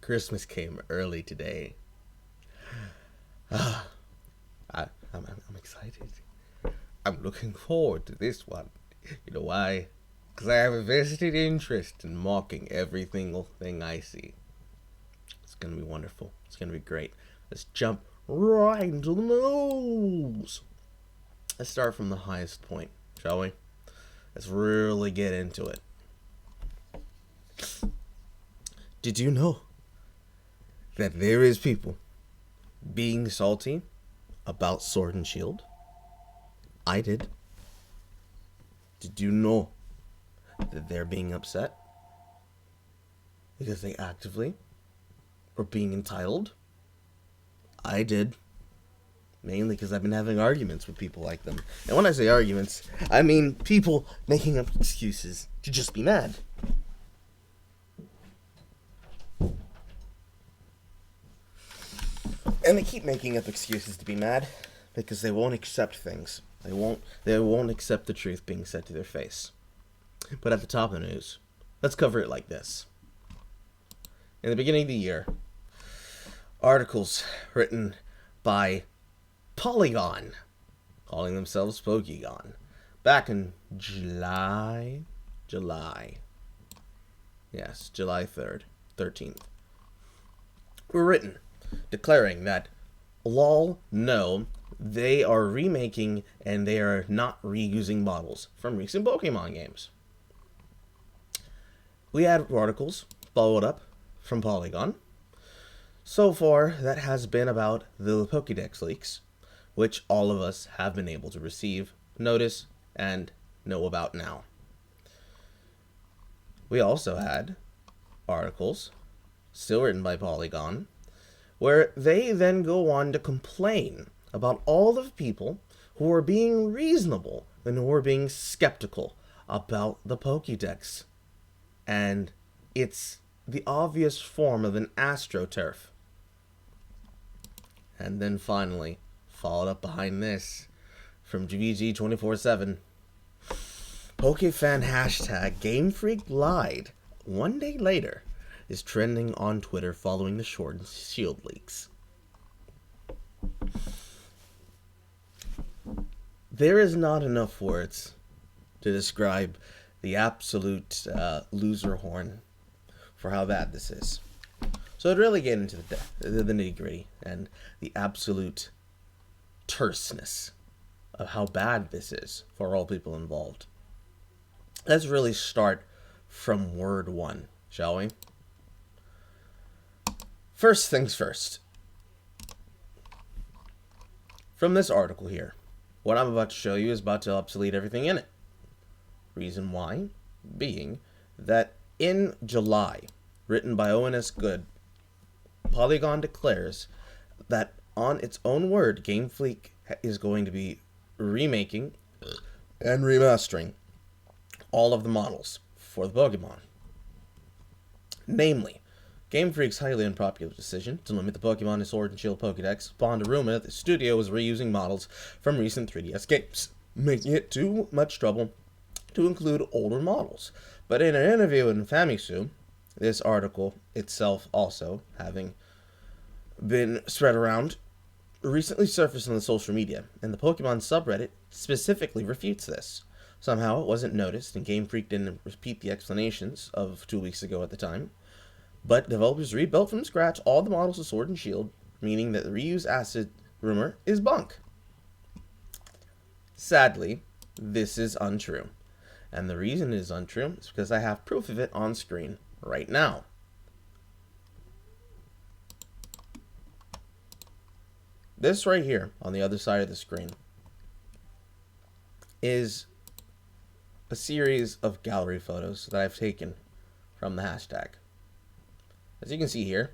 Christmas came early today. Ah, I'm excited. I'm looking forward to this one. You know why? Because I have a vested interest in mocking every single thing I see. It's going to be wonderful. It's going to be great. Let's jump right into the news. Let's start from the highest point, shall we? Let's really get into it. Did you know that there is people being salty about Sword and Shield? I did. Did you know that they're being upset because they actively are being entitled? I did. Mainly because I've been having arguments with people like them. And when I say arguments, I mean people making up excuses to just be mad. And they keep making up excuses to be mad because they won't accept things. They won't accept the truth being said to their face. But at the top of the news, let's cover it like this. In the beginning of the year, articles written by Polygon, calling themselves Pokegon, back in July 3rd, 13th, were written declaring that lol, no, they are remaking and they are not reusing models from recent Pokemon games. We had articles followed up from Polygon. So far, that has been about the Pokédex leaks, which all of us have been able to receive, notice, and know about now. We also had articles, still written by Polygon, where they then go on to complain about all of the people who are being reasonable and who are being skeptical about the Pokédex. And it's the obvious form of an AstroTurf. And then finally, followed up behind this, from GVG247, PokeFan hashtag Game Freak lied 1 day later is trending on Twitter following the Sword and Shield leaks. There is not enough words to describe the absolute loser horn for how bad this is. So to really get into the nitty-gritty and the absolute terseness of how bad this is for all people involved, let's really start from word one, shall we? First things first. From this article here, what I'm about to show you is about to obsolete everything in it. Reason why being that in July, written by ONS Good, Polygon declares that on its own word, Game Freak is going to be remaking and remastering all of the models for the Pokemon. Namely, Game Freak's highly unpopular decision to limit the Pokemon to Sword and Shield Pokédex spawned a rumor that the studio was reusing models from recent 3DS games, making it too much trouble to include older models. But in an interview in Famitsu, this article itself also having been spread around, recently surfaced on the social media, and the Pokemon subreddit specifically refutes this. Somehow it wasn't noticed, and Game Freak didn't repeat the explanations of 2 weeks ago at the time. But developers rebuilt from scratch all the models of Sword and Shield, meaning that the reuse acid rumor is bunk. Sadly, this is untrue. And the reason it is untrue is because I have proof of it on screen right now. This right here on the other side of the screen is a series of gallery photos that I've taken from the hashtag. As you can see here,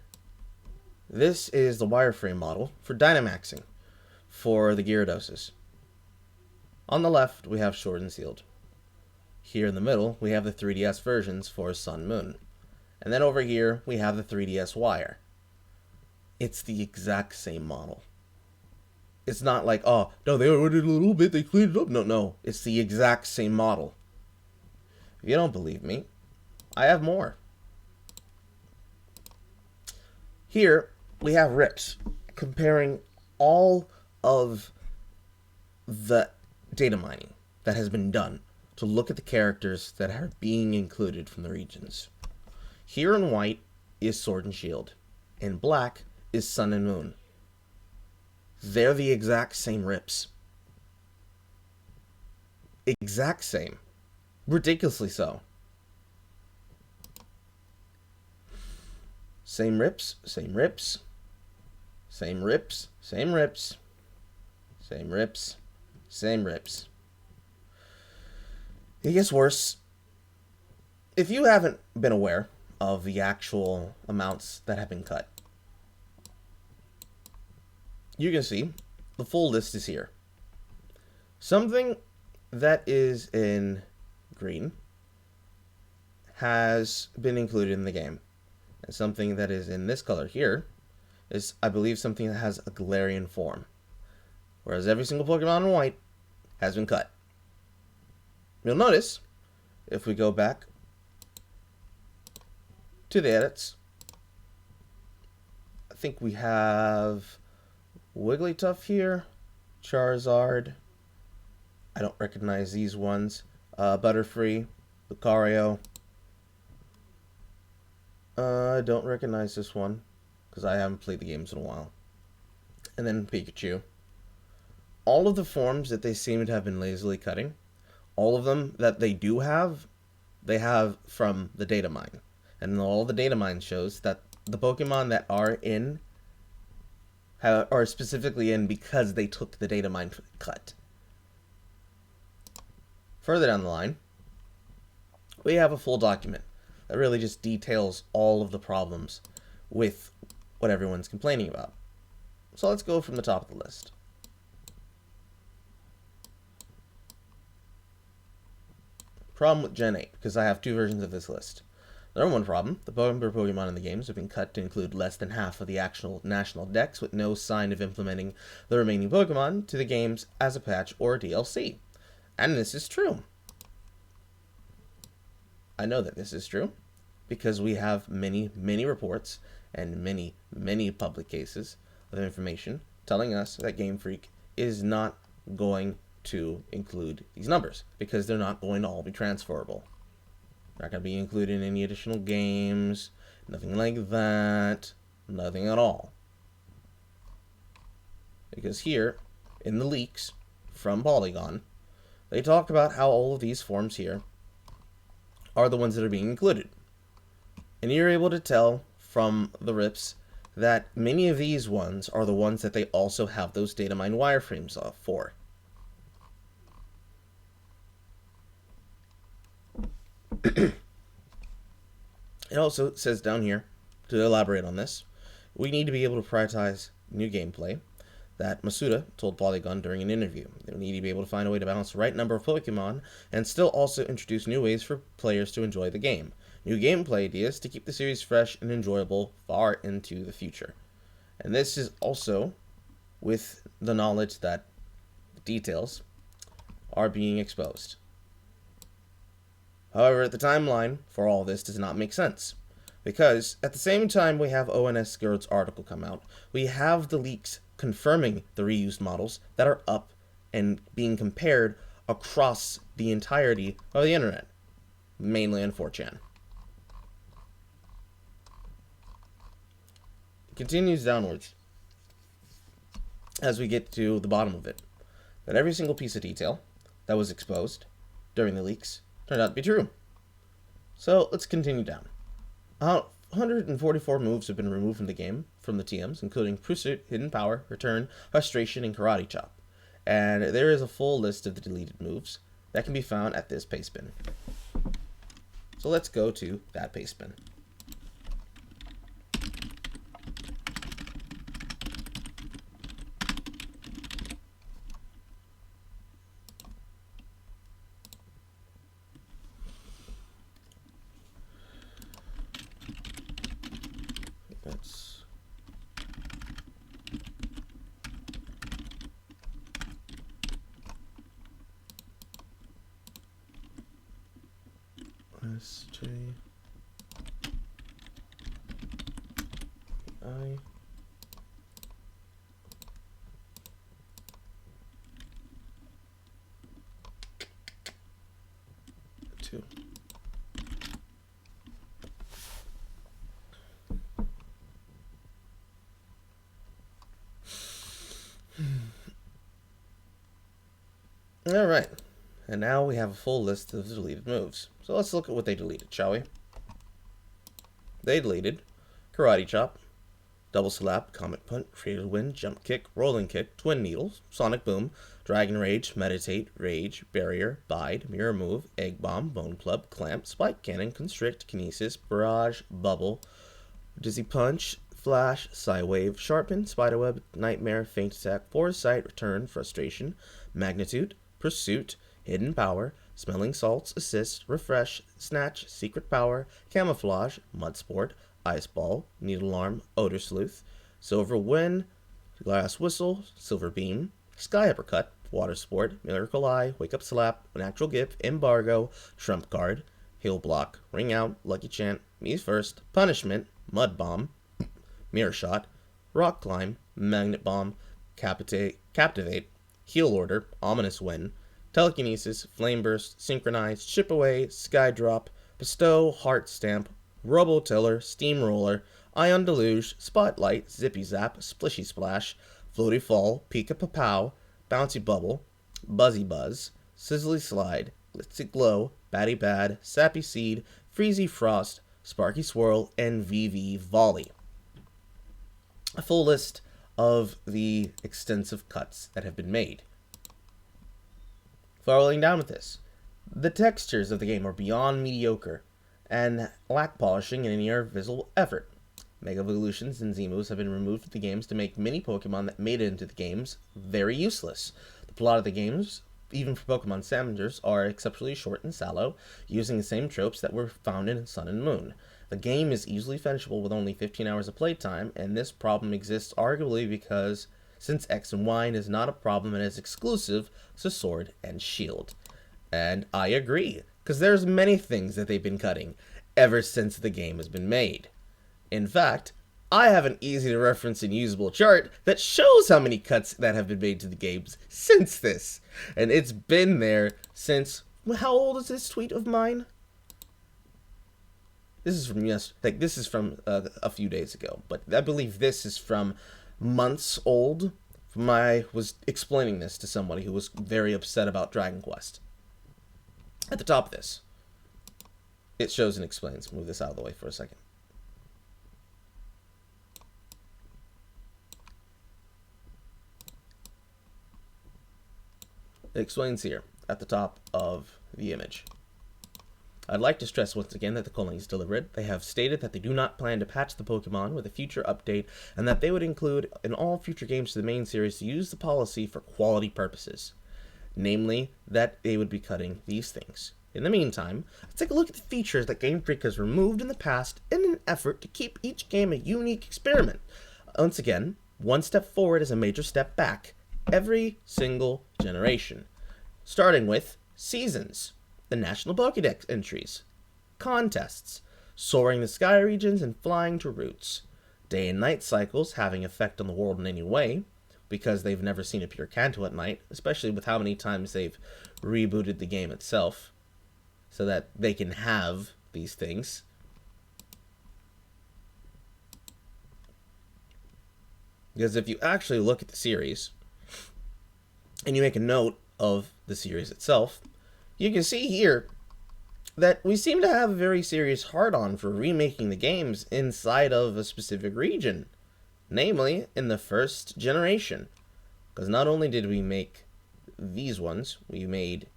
this is the wireframe model for Dynamaxing for the Gyarados. On the left, we have Sword and Shield. Here in the middle, we have the 3DS versions for Sun Moon. And then over here, we have the 3DS Wire. It's the exact same model. It's not like, oh, no, they ordered a little bit, they cleaned it up. No, it's the exact same model. If you don't believe me, I have more. Here we have rips comparing all of the data mining that has been done to look at the characters that are being included from the regions. Here in white is Sword and Shield. In black is Sun and Moon. They're the exact same rips. Exact same. Ridiculously so. Same rips, same rips, same rips, same rips, same rips, same rips. It gets worse. If you haven't been aware of the actual amounts that have been cut, you can see the full list is here. Something that is in green has been included in the game. And something that is in this color here is, I believe, something that has a Galarian form. Whereas every single Pokemon in white has been cut. You'll notice, if we go back to the edits, I think we have Wigglytuff here, Charizard. I don't recognize these ones. Butterfree, Lucario. I don't recognize this one because I haven't played the games in a while. And then Pikachu. All of the forms that they seem to have been lazily cutting, all of them that they do have, they have from the data mine. And all the data mine shows that the Pokemon that are in are specifically in because they took the data mine cut. Further down the line, we have a full document that really just details all of the problems with what everyone's complaining about. So let's go from the top of the list. Problem with Gen 8, because I have two versions of this list. The number one problem, the number of Pokemon in the games have been cut to include less than half of the actual national dex, with no sign of implementing the remaining Pokemon to the games as a patch or a DLC. And this is true. I know that this is true because we have many, many reports and many, many public cases of information telling us that Game Freak is not going to include these numbers because they're not going to all be transferable. They're not going to be included in any additional games, nothing like that, nothing at all. Because here, in the leaks from Polygon, they talk about how all of these forms here are the ones that are being included. And you're able to tell from the rips that many of these ones are the ones that they also have those data mine wireframes for. It also says down here, to elaborate on this, we need to be able to prioritize new gameplay that Masuda told Polygon during an interview. They need to be able to find a way to balance the right number of Pokemon and still also introduce new ways for players to enjoy the game. New gameplay ideas to keep the series fresh and enjoyable far into the future. And this is also with the knowledge that details are being exposed. However, the timeline for all this does not make sense. Because at the same time we have ONS Gird's article come out, we have the leaks confirming the reused models that are up and being compared across the entirety of the internet, mainly on 4chan. It continues downwards as we get to the bottom of it, that every single piece of detail that was exposed during the leaks turned out to be true. So let's continue down. 144 moves have been removed from the game from the TMs, including Pursuit, Hidden Power, Return, Frustration, and Karate Chop. And there is a full list of the deleted moves that can be found at this paste bin. So let's go to that paste bin. That's SJ. I. Two. Alright, and now we have a full list of deleted moves. So let's look at what they deleted, shall we? They deleted Karate Chop, Double Slap, Comet Punch, Cradle Wind, Jump Kick, Rolling Kick, Twin Needles, Sonic Boom, Dragon Rage, Meditate, Rage, Barrier, Bide, Mirror Move, Egg Bomb, Bone Club, Clamp, Spike Cannon, Constrict, Kinesis, Barrage, Bubble, Dizzy Punch, Flash, Psywave, Sharpen, Spiderweb, Nightmare, Faint Attack, Foresight, Return, Frustration, Magnitude, Pursuit, Hidden Power, Smelling Salts, Assist, Refresh, Snatch, Secret Power, Camouflage, Mud Sport, Ice Ball, Needle Arm, Odor Sleuth, Silver Wind, Glass Whistle, Silver Beam, Sky Uppercut, Water Sport, Miracle Eye, Wake Up Slap, Natural Gift, Embargo, Trump Card, Heal Block, Ring Out, Lucky Chant, Me First, Punishment, Mud Bomb, Mirror Shot, Rock Climb, Magnet Bomb, Captivate, Heal Order, Ominous Wind, Telekinesis, Flame Burst, Synchronize, Chip Away, Sky Drop, Bestow, Heart Stamp, Robotiller, Steamroller, Ion Deluge, Spotlight, Zippy Zap, Splishy Splash, Floaty Fall, Pika Papow, Bouncy Bubble, Buzzy Buzz, Sizzly Slide, Glitzy Glow, Batty Bad, Sappy Seed, Freezy Frost, Sparky Swirl, and VV Volley. A full list of the extensive cuts that have been made. Following down with this, the textures of the game are beyond mediocre and lack polishing in any visible effort. Mega Evolutions and Z-moves have been removed from the games to make many Pokemon that made it into the games very useless. The plot of the games, even for Pokemon Centers, are exceptionally short and shallow, using the same tropes that were found in Sun and Moon. The game is easily finishable with only 15 hours of playtime, and this problem exists arguably because since X and Y is not a problem and is exclusive to Sword and Shield. And I agree, because there's many things that they've been cutting ever since the game has been made. In fact, I have an easy to reference and usable chart that shows how many cuts that have been made to the games since this. And it's been there since, how old is this tweet of mine? This is from this is from a few days ago, but I believe this is from months old. I was explaining this to somebody who was very upset about Dragon Quest. At the top of this, it shows and explains. Move this out of the way for a second. It explains here at the top of the image. I'd like to stress once again that the calling is deliberate. They have stated that they do not plan to patch the Pokemon with a future update, and that they would include in all future games to the main series to use the policy for quality purposes. Namely, that they would be cutting these things. In the meantime, let's take a look at the features that Game Freak has removed in the past in an effort to keep each game a unique experiment. Once again, one step forward is a major step back every single generation. Starting with Seasons, the National Pokédex entries, Contests, Soaring the Sky regions and Flying to Routes, Day and Night cycles having effect on the world in any way, because they've never seen a pure Kanto at night, especially with how many times they've rebooted the game itself, so that they can have these things. Because if you actually look at the series, and you make a note of the series itself, you can see here that we seem to have a very serious hard-on for remaking the games inside of a specific region, namely in the first generation. Because not only did we make these ones, we made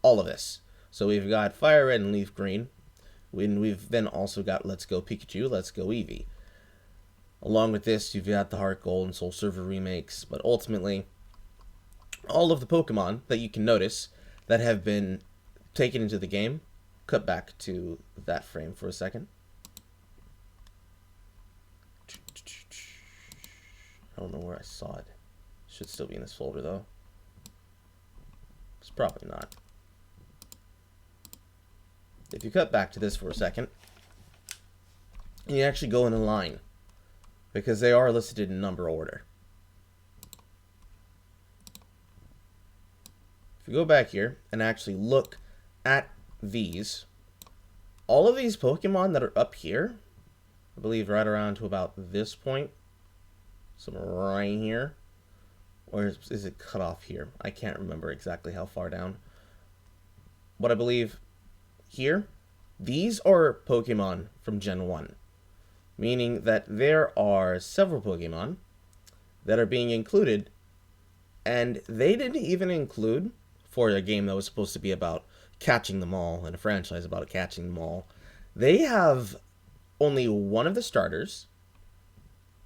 all of this. So we've got Fire Red and Leaf Green. We've then also got Let's Go Pikachu, Let's Go Eevee. Along with this, you've got the Heart Gold and Soul Silver remakes, but ultimately, all of the Pokemon that you can notice that have been taken into the game, cut back to that frame for a second. I don't know where I saw it. Should still be in this folder though. It's probably not. If you cut back to this for a second, and you actually go in a line because they are listed in number order. If you go back here and actually look at these, all of these Pokemon that are up here, I believe right around to about this point, somewhere right here, or is it cut off here? I can't remember exactly how far down. But I believe here, these are Pokemon from Gen 1, meaning that there are several Pokemon that are being included, and they didn't even include, for a game that was supposed to be about catching them all, and a franchise about catching them all, they have only one of the starters,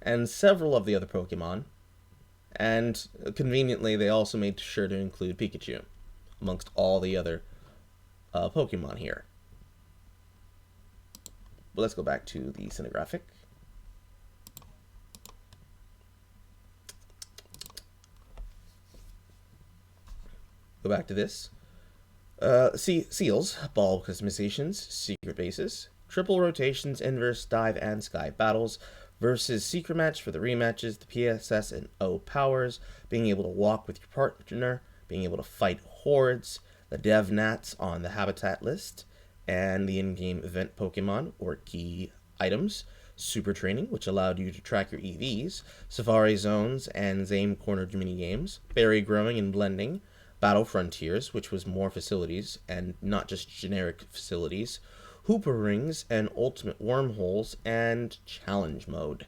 and several of the other Pokemon, and conveniently they also made sure to include Pikachu amongst all the other Pokemon here. But let's go back to the Cinegraphic. Go back to this. Seals, ball customizations, secret bases, triple rotations, inverse dive and sky battles, versus secret match for the rematches, the PSS and O powers, being able to walk with your partner, being able to fight hordes, the dev nats on the habitat list, and the in-game event Pokemon or key items, super training, which allowed you to track your EVs, safari zones and Zame cornered minigames, berry growing and blending, battle frontiers, which was more facilities and not just generic facilities, Hooper rings and ultimate wormholes, and challenge mode.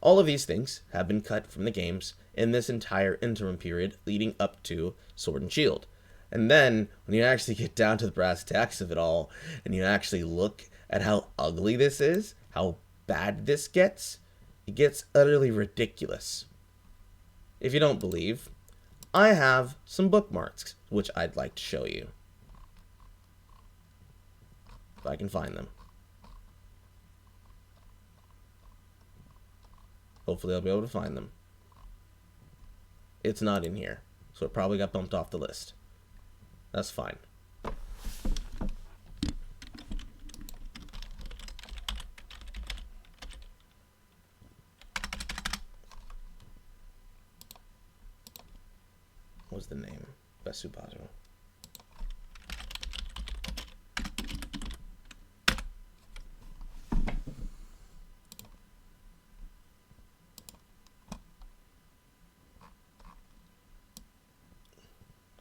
All of these things have been cut from the games in this entire interim period leading up to Sword and Shield. And then, when you actually get down to the brass tacks of it all, and you actually look at how ugly this is, how bad this gets, it gets utterly ridiculous. If you don't believe, I have some bookmarks, which I'd like to show you. If I can find them. Hopefully I'll be able to find them. It's not in here, so it probably got bumped off the list. That's fine. What was the name? Besubaro.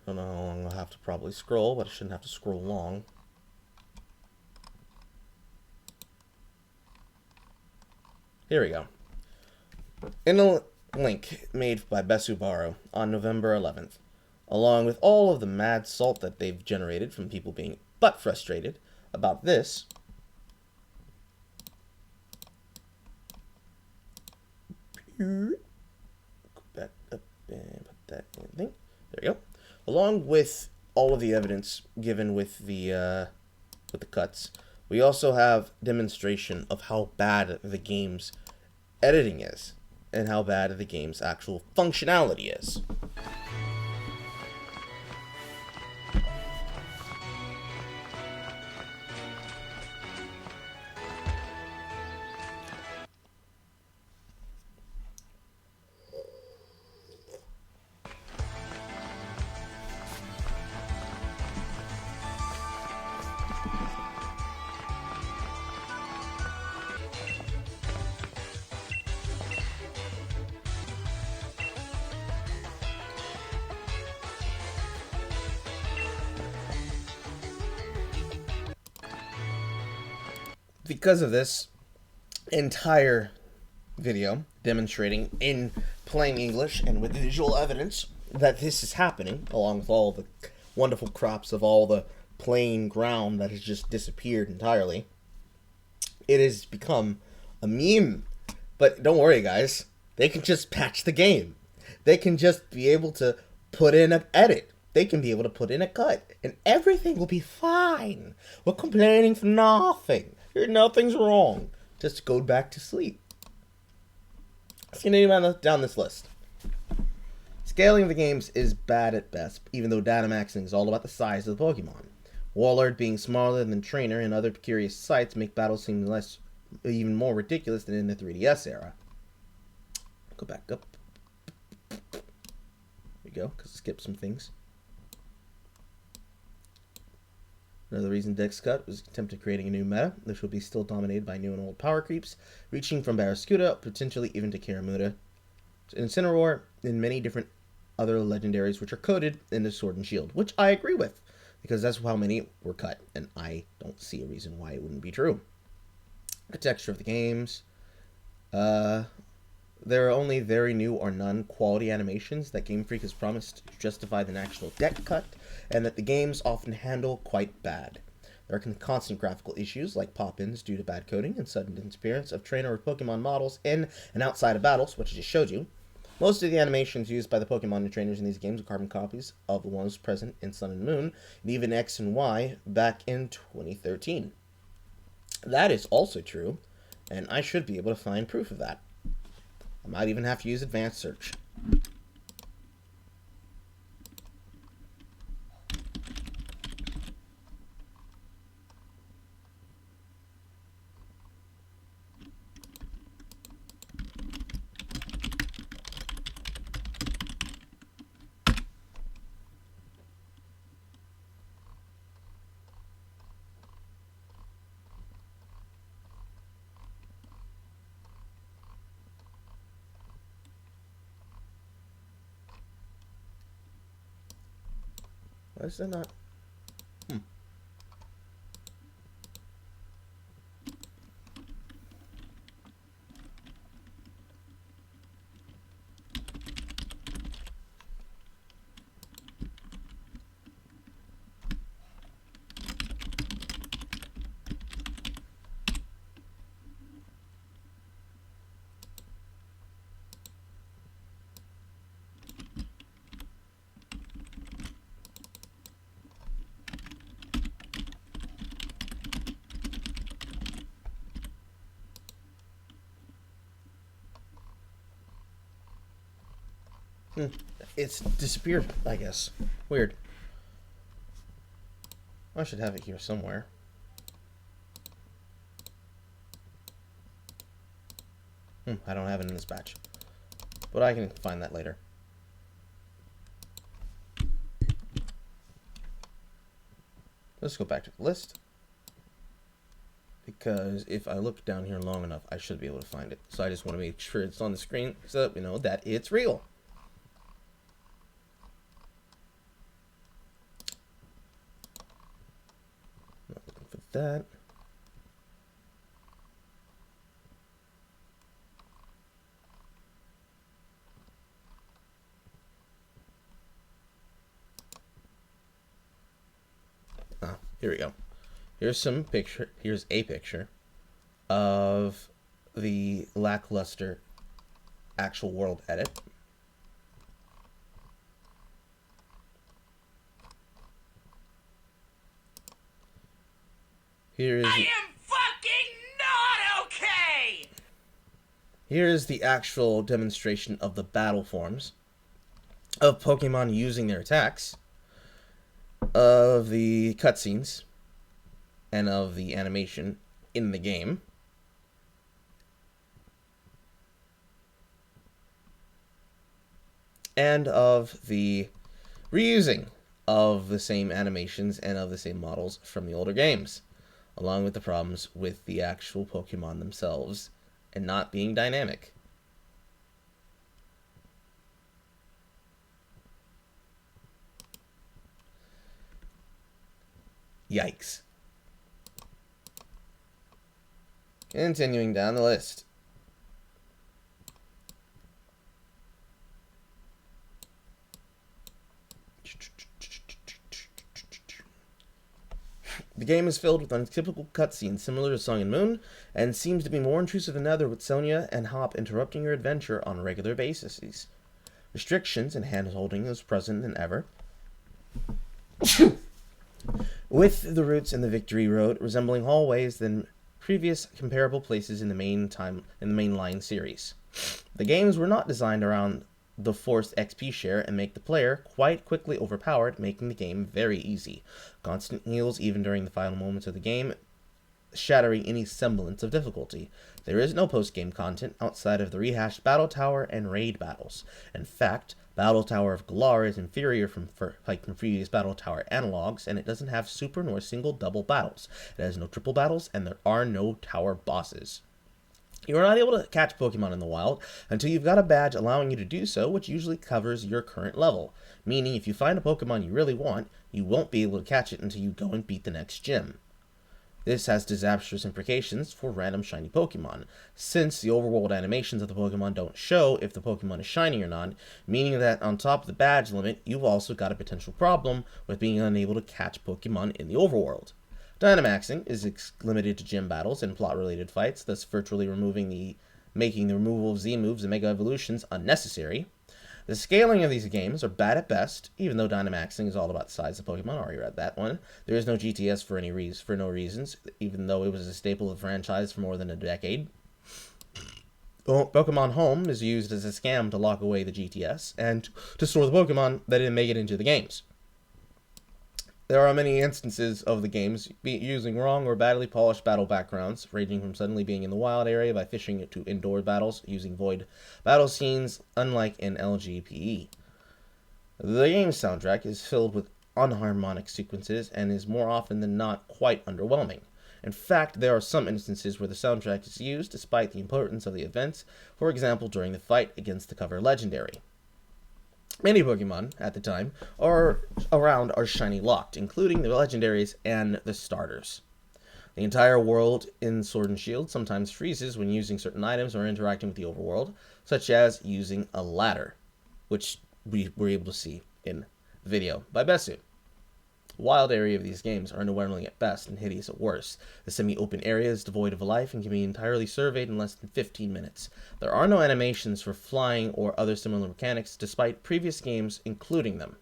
I don't know how long I'll have to probably scroll, but I shouldn't have to scroll long. Here we go. In a link made by Besubaro on November 11th, along with all of the mad salt that they've generated from people being butt frustrated about this, put that up and put that in the thing. There you go. Along with all of the evidence given with the cuts, we also have demonstration of how bad the game's editing is and how bad the game's actual functionality is. Because of this entire video demonstrating in plain English and with visual evidence that this is happening, along with all the wonderful crops of all the plain ground that has just disappeared entirely, it has become a meme. But don't worry, guys. They can just patch the game. They can just be able to put in an edit. They can be able to put in a cut. And everything will be fine. We're complaining for nothing. Nothing's wrong. Just go back to sleep. Let's continue down this list. Scaling of the games is bad at best, even though data maxing is all about the size of the Pokemon. Wallard being smaller than Trainer and other curious sites make battles seem even more ridiculous than in the 3DS era. Go back up. There we go, because it skipped some things. Another reason Dex cut was attempted creating a new meta. This will be still dominated by new and old power creeps, reaching from Barraskewda, potentially even to Karamuda, to Incineroar, and many different other legendaries which are coded in the Sword and Shield, which I agree with, because that's how many were cut, and I don't see a reason why it wouldn't be true. The texture of the games. There are only very new or none quality animations that Game Freak has promised to justify the actual deck cut, and that the games often handle quite bad. There are constant graphical issues like pop-ins due to bad coding and sudden disappearance of trainer or Pokemon models in and outside of battles, which I just showed you. Most of the animations used by the Pokemon and trainers in these games are carbon copies of the ones present in Sun and Moon, and even X and Y back in 2013. That is also true, and I should be able to find proof of that. I might even have to use advanced search. Why is that not? It's disappeared, I guess. Weird. I should have it here somewhere. I don't have it in this batch, but I can find that later. Let's go back to the list, because if I look down here long enough, I should be able to find it. So I just want to make sure it's on the screen so that we know that it's real. Not looking for that. Here we go. Here's a picture of the lackluster actual world edit. I am fucking not okay! Here is the actual demonstration of the battle forms of Pokemon using their attacks, of the cutscenes, and of the animation in the game. And of the reusing of the same animations and of the same models from the older games, along with the problems with the actual Pokemon themselves and not being dynamic. Yikes. Continuing down the list. The game is filled with untypical cutscenes similar to Sun and Moon, and seems to be more intrusive than ever, with Sonia and Hop interrupting your adventure on a regular basis. Restrictions and hand-holding is present than ever, with the routes in the Victory Road resembling hallways than previous comparable places in the mainline series. The games were not designed around the forced XP share and make the player quite quickly overpowered, making the game very easy. Constant heals even during the final moments of the game shattering any semblance of difficulty. There is no post-game content outside of the rehashed Battle Tower and Raid battles. In fact, Battle Tower of Galar is inferior from previous Battle Tower analogs, and it doesn't have super nor single double battles. It has no triple battles, and there are no tower bosses. You are not able to catch Pokemon in the wild until you've got a badge allowing you to do so, which usually covers your current level. Meaning, if you find a Pokemon you really want, you won't be able to catch it until you go and beat the next gym. This has disastrous implications for random shiny Pokemon, since the overworld animations of the Pokemon don't show if the Pokemon is shiny or not, meaning that on top of the badge limit, you've also got a potential problem with being unable to catch Pokemon in the overworld. Dynamaxing is limited to gym battles and plot-related fights, thus virtually making the removal of Z-moves and Mega Evolutions unnecessary. The scaling of these games are bad at best, even though Dynamaxing is all about the size of Pokemon. I already read that one. There is no GTS for no reasons, even though it was a staple of the franchise for more than a decade. Pokemon Home is used as a scam to lock away the GTS and to store the Pokemon that didn't make it into the games. There are many instances of the games using wrong or badly polished battle backgrounds, ranging from suddenly being in the wild area by fishing to indoor battles using void battle scenes, unlike in LGPE. The game's soundtrack is filled with unharmonic sequences and is more often than not quite underwhelming. In fact, there are some instances where the soundtrack is used despite the importance of the events, for example during the fight against the cover legendary. Many Pokemon, at the time, are shiny locked, including the legendaries and the starters. The entire world in Sword and Shield sometimes freezes when using certain items or interacting with the overworld, such as using a ladder, which we were able to see in the video by Besu. The wild area of these games are underwhelming at best and hideous at worst. The semi-open area is devoid of life and can be entirely surveyed in less than 15 minutes. There are no animations for flying or other similar mechanics, despite previous games including them.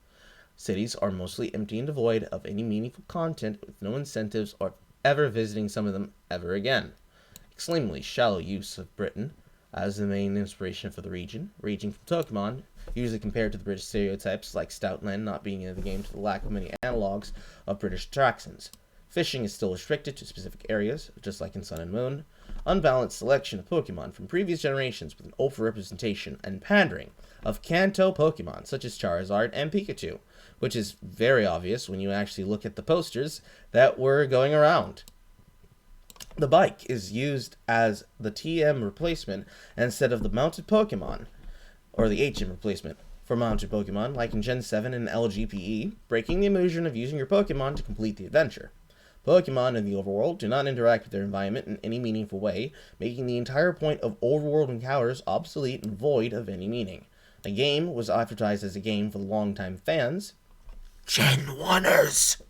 Cities are mostly empty and devoid of any meaningful content, with no incentives or ever visiting some of them ever again. Extremely shallow use of Britain as the main inspiration for the region, ranging from Pokemon, usually compared to the British stereotypes like Stoutland not being in the game to the lack of many analogs of British attractions. Fishing is still restricted to specific areas, just like in Sun and Moon. Unbalanced selection of Pokemon from previous generations with an overrepresentation and pandering of Kanto Pokemon such as Charizard and Pikachu, which is very obvious when you actually look at the posters that were going around. The bike is used as the TM replacement instead of the mounted Pokemon, or the HM replacement for mounted Pokemon, like in Gen 7 and LGPE, breaking the illusion of using your Pokemon to complete the adventure. Pokemon in the overworld do not interact with their environment in any meaningful way, making the entire point of overworld encounters obsolete and void of any meaning. The game was advertised as a game for the longtime fans, Gen 1ers,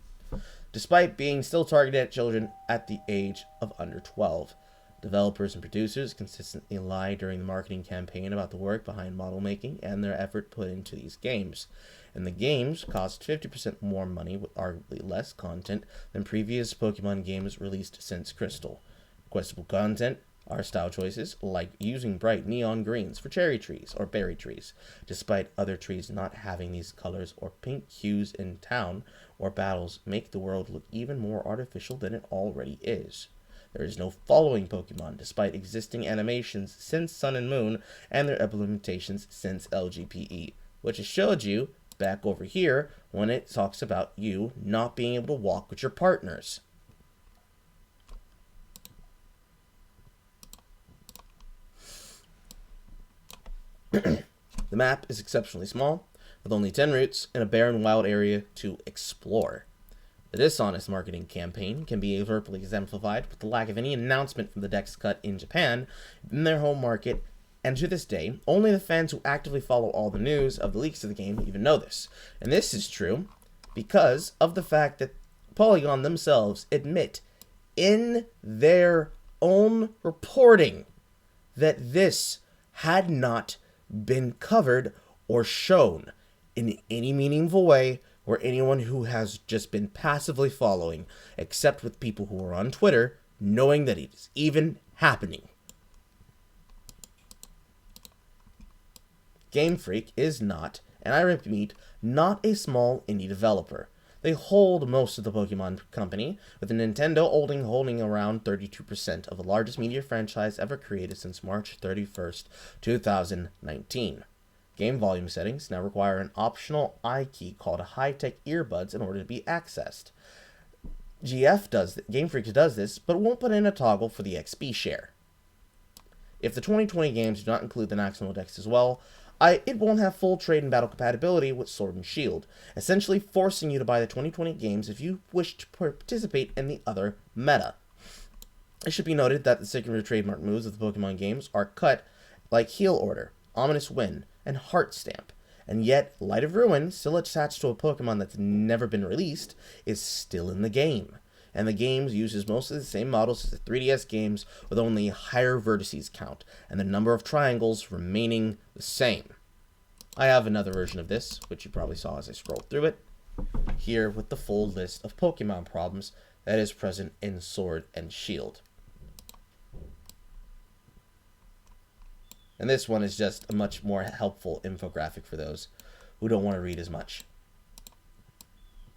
despite being still targeted at children at the age of under 12. Developers and producers consistently lie during the marketing campaign about the work behind model making and their effort put into these games. And the games cost 50% more money with arguably less content than previous Pokemon games released since Crystal. Questable content are style choices like using bright neon greens for cherry trees or berry trees, despite other trees not having these colors, or pink hues in town or battles make the world look even more artificial than it already is. There is no following Pokemon, despite existing animations since Sun and Moon and their implementations since LGPE, which I showed you back over here when it talks about you not being able to walk with your partners. The map is exceptionally small, with only 10 routes and a barren wild area to explore. The dishonest marketing campaign can be verbally exemplified with the lack of any announcement from the Dex Cut in Japan in their home market, and to this day, only the fans who actively follow all the news of the leaks of the game even know this. And this is true because of the fact that Polygon themselves admit in their own reporting that this had not been covered or shown in any meaningful way, or anyone who has just been passively following, except with people who are on Twitter, knowing that it is even happening. Game Freak is not, and I repeat, not a small indie developer. They hold most of the Pokemon company, with Nintendo holding around 32% of the largest media franchise ever created since March 31st, 2019. Game volume settings now require an optional iKey called a high-tech earbuds in order to be accessed. Game Freak does this, but won't put in a toggle for the XP share. If the 2020 games do not include the National Dex as well, it won't have full trade and battle compatibility with Sword and Shield, essentially forcing you to buy the 2020 games if you wish to participate in the other meta. It should be noted that the signature trademark moves of the Pokemon games are cut like Heal Order, Ominous Wind, and Heart Stamp, and yet Light of Ruin, still attached to a Pokemon that's never been released, is still in the game. And the game uses most of the same models as the 3DS games, with only higher vertices count, and the number of triangles remaining the same. I have another version of this, which you probably saw as I scrolled through it, here with the full list of Pokemon problems that is present in Sword and Shield. And this one is just a much more helpful infographic for those who don't want to read as much.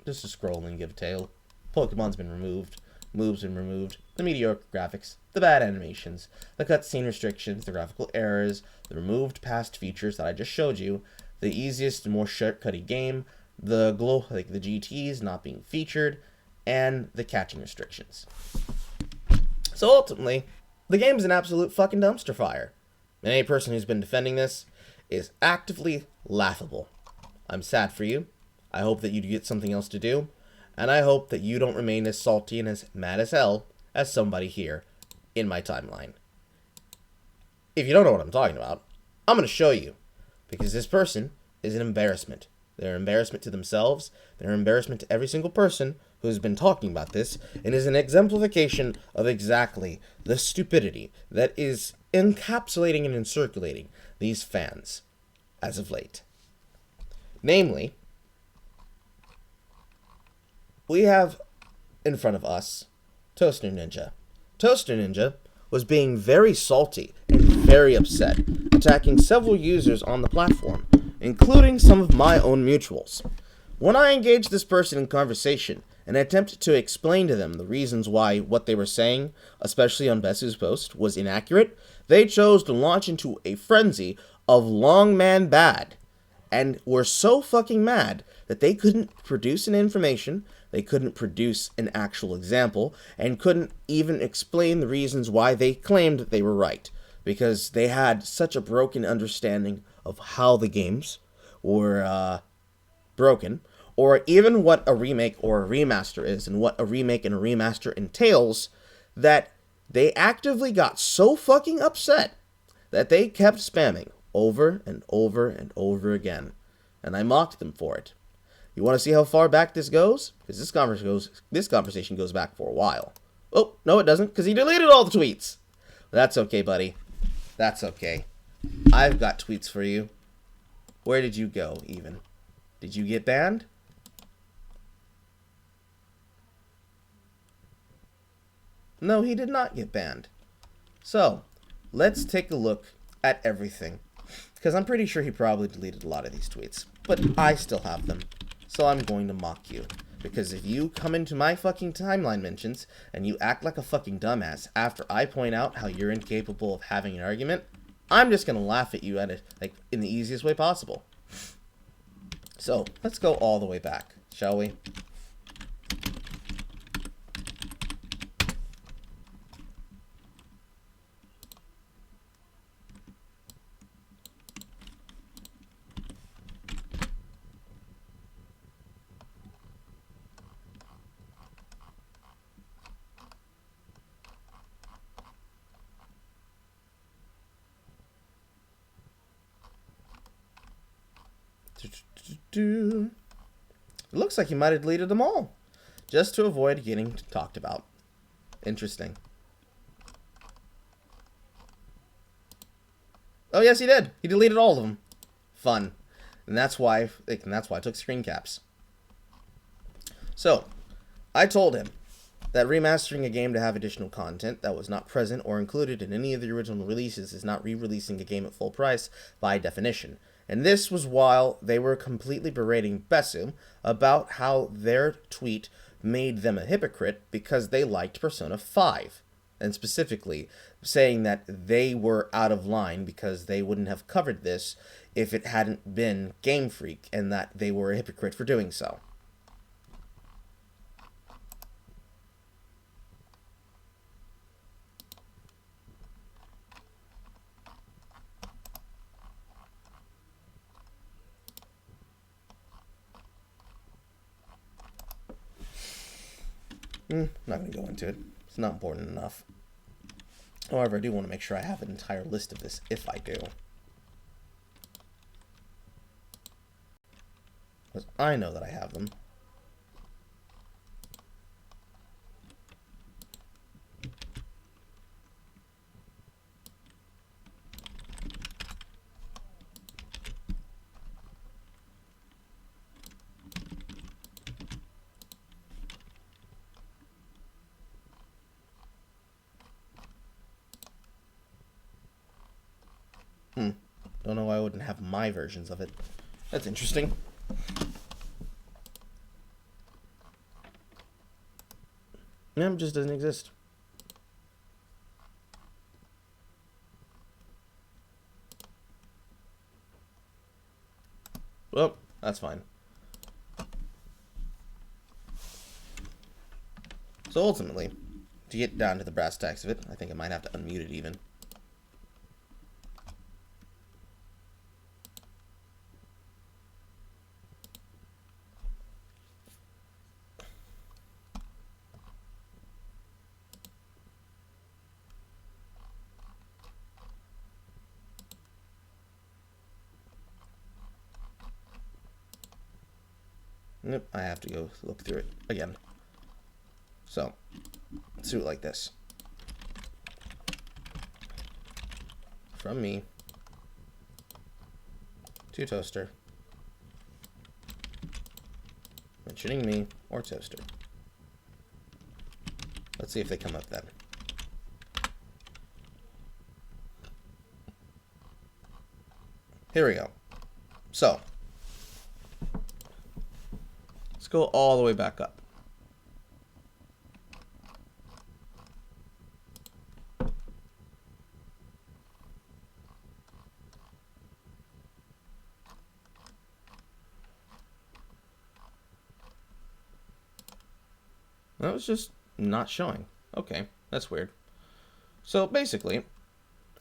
Just to scroll and give a tale. Pokemon's been removed, moves been removed, the mediocre graphics, the bad animations, the cutscene restrictions, the graphical errors, the removed past features that I just showed you, the easiest and more shortcutty game, the GTs not being featured, and the catching restrictions. So ultimately, the game's an absolute fucking dumpster fire. And any person who's been defending this is actively laughable. I'm sad for you. I hope that you get something else to do. And I hope that you don't remain as salty and as mad as hell as somebody here in my timeline. If you don't know what I'm talking about, I'm going to show you. Because this person is an embarrassment. They're an embarrassment to themselves. They're an embarrassment to every single person who has been talking about this. And is an exemplification of exactly the stupidity that is encapsulating and encirculating these fans as of late. Namely, we have in front of us Toaster Ninja. Toaster Ninja was being very salty and very upset, attacking several users on the platform, including some of my own mutuals. When I engaged this person in conversation and attempted to explain to them the reasons why what they were saying, especially on Bessu's post, was inaccurate, they chose to launch into a frenzy of long man bad, and were so fucking mad that they couldn't produce an information, they couldn't produce an actual example, and couldn't even explain the reasons why they claimed that they were right, because they had such a broken understanding of how the games were broken, or even what a remake or a remaster is, and what a remake and a remaster entails, that they actively got so fucking upset that they kept spamming over and over and over again. And I mocked them for it. You want to see how far back this goes? Because this conversation goes back for a while. Oh, no it doesn't, because he deleted all the tweets. That's okay, buddy. That's okay. I've got tweets for you. Where did you go, even? Did you get banned? No, he did not get banned. So, let's take a look at everything. Because I'm pretty sure he probably deleted a lot of these tweets. But I still have them. So I'm going to mock you. Because if you come into my fucking timeline mentions and you act like a fucking dumbass after I point out how you're incapable of having an argument, I'm just going to laugh at you at it in the easiest way possible. So, let's go all the way back, shall we? It looks like he might have deleted them all, just to avoid getting talked about. Interesting. Oh yes, he did. He deleted all of them. Fun, and that's why I took screen caps. So, I told him that remastering a game to have additional content that was not present or included in any of the original releases is not re-releasing a game at full price by definition. And this was while they were completely berating Besu about how their tweet made them a hypocrite because they liked Persona 5. And specifically saying that they were out of line because they wouldn't have covered this if it hadn't been Game Freak, and that they were a hypocrite for doing so. Not going to go into it. It's not important enough. However, I do want to make sure I have an entire list of this, if I do. Because I know that I have them. Don't know why I wouldn't have my versions of it. That's interesting. It just doesn't exist. Well, that's fine. So ultimately, to get down to the brass tacks of it, I think I might have to unmute it even. Nope, I have to go look through it again. So, let's do it like this. From me to Toaster. Mentioning me or Toaster. Let's see if they come up then. Here we go. So, let's go all the way back up. That was just not showing. Okay, that's weird. So basically,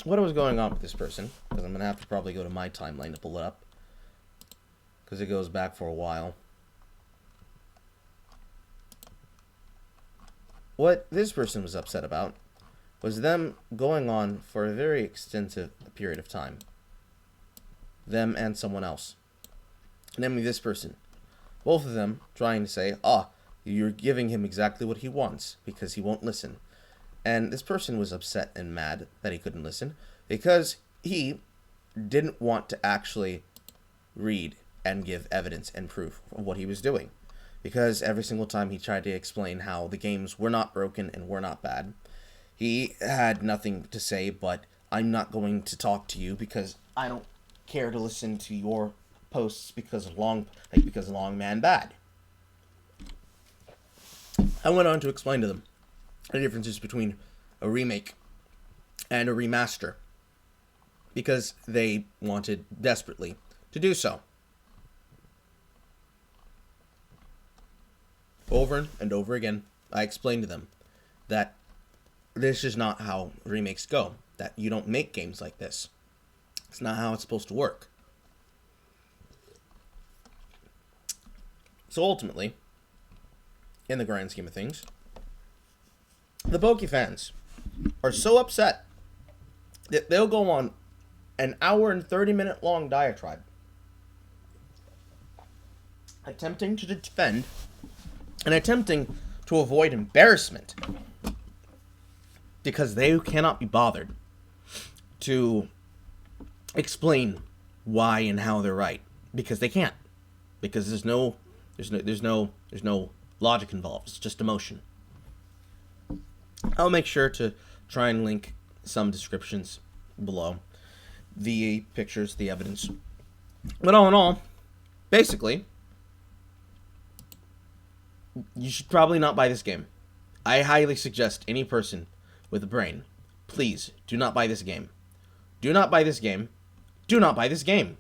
what was going on with this person, because I'm going to have to probably go to my timeline to pull it up, because it goes back for a while. What this person was upset about was them going on for a very extensive period of time. Them and someone else. Namely this person. Both of them trying to say, you're giving him exactly what he wants because he won't listen. And this person was upset and mad that he couldn't listen because he didn't want to actually read and give evidence and proof of what he was doing. Because every single time he tried to explain how the games were not broken and were not bad, he had nothing to say but, I'm not going to talk to you because I don't care to listen to your posts because long man bad. I went on to explain to them the differences between a remake and a remaster because they wanted desperately to do so. Over and over again, I explained to them that this is not how remakes go, that you don't make games like this. It's not how it's supposed to work. So ultimately, in the grand scheme of things, the Poke fans are so upset that they'll go on an hour and 30-minute long diatribe attempting to defend and attempting to avoid embarrassment because they cannot be bothered to explain why and how they're right, because they can't, because there's no logic involved. It's just emotion. I'll make sure to try and link some descriptions below, the pictures, the evidence But all in all, basically, you should probably not buy this game. I highly suggest any person with a brain, please do not buy this game. Do not buy this game. Do not buy this game.